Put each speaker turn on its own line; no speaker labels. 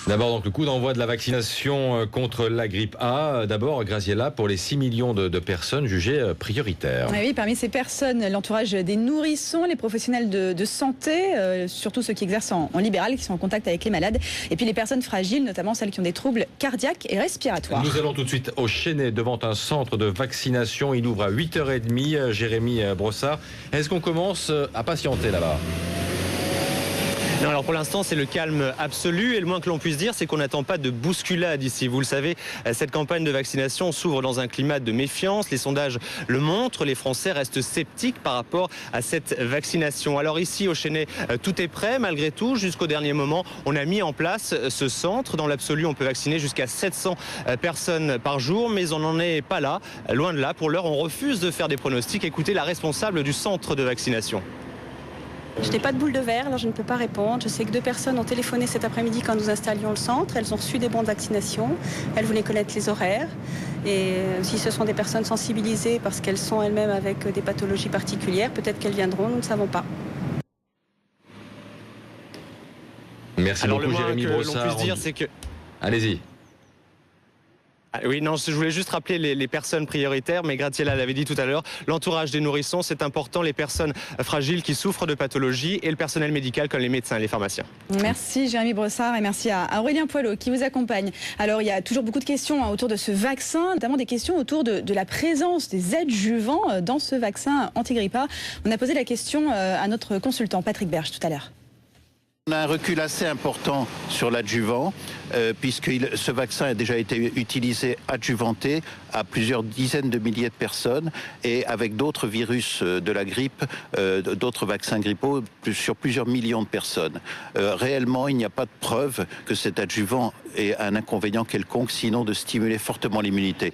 D'abord, donc, le coup d'envoi de la vaccination contre la grippe A. D'abord, Graziella, pour les 6 millions de personnes jugées prioritaires.
Oui, parmi ces personnes, l'entourage des nourrissons, les professionnels de santé, surtout ceux qui exercent en libéral, qui sont en contact avec les malades, et puis les personnes fragiles, notamment celles qui ont des troubles cardiaques et respiratoires.
Nous allons tout de suite au Chesnay, devant un centre de vaccination. Il ouvre à 8h30. Jérémy Brossard, est-ce qu'on commence à patienter là-bas ?
Non, alors pour l'instant, c'est le calme absolu et le moins que l'on puisse dire, c'est qu'on n'attend pas de bousculade ici. Vous le savez, cette campagne de vaccination s'ouvre dans un climat de méfiance. Les sondages le montrent, les Français restent sceptiques par rapport à cette vaccination. Alors ici, au Chesnay, tout est prêt malgré tout. Jusqu'au dernier moment, on a mis en place ce centre. Dans l'absolu, on peut vacciner jusqu'à 700 personnes par jour, mais on n'en est pas là. Loin de là, pour l'heure, on refuse de faire des pronostics. Écoutez la responsable du centre de vaccination.
Je n'ai pas de boule de verre, alors je ne peux pas répondre. Je sais que 2 personnes ont téléphoné cet après-midi quand nous installions le centre. Elles ont reçu des bons de vaccination. Elles voulaient connaître les horaires. Et si ce sont des personnes sensibilisées parce qu'elles sont elles-mêmes avec des pathologies particulières, peut-être qu'elles viendront, nous ne savons pas.
Merci
alors,
beaucoup, Jérémy Brossard.
Le moins que l'on puisse dire, c'est que...
Allez-y.
Ah oui, non, je voulais juste rappeler les personnes prioritaires, mais Graziella l'avait dit tout à l'heure, l'entourage des nourrissons, c'est important, les personnes fragiles qui souffrent de pathologies et le personnel médical comme les médecins et les pharmaciens.
Merci Jérémy Brossard et merci à Aurélien Poilot qui vous accompagne. Alors il y a toujours beaucoup de questions autour de ce vaccin, notamment des questions autour de la présence des adjuvants dans ce vaccin anti-grippe A. On a posé la question à notre consultant Patrick Berge tout à l'heure.
On a un recul assez important sur l'adjuvant, puisque ce vaccin a déjà été utilisé adjuvanté à plusieurs dizaines de milliers de personnes et avec d'autres virus de la grippe, d'autres vaccins grippaux sur plusieurs millions de personnes. Réellement, il n'y a pas de preuve que cet adjuvant ait un inconvénient quelconque, sinon de stimuler fortement l'immunité.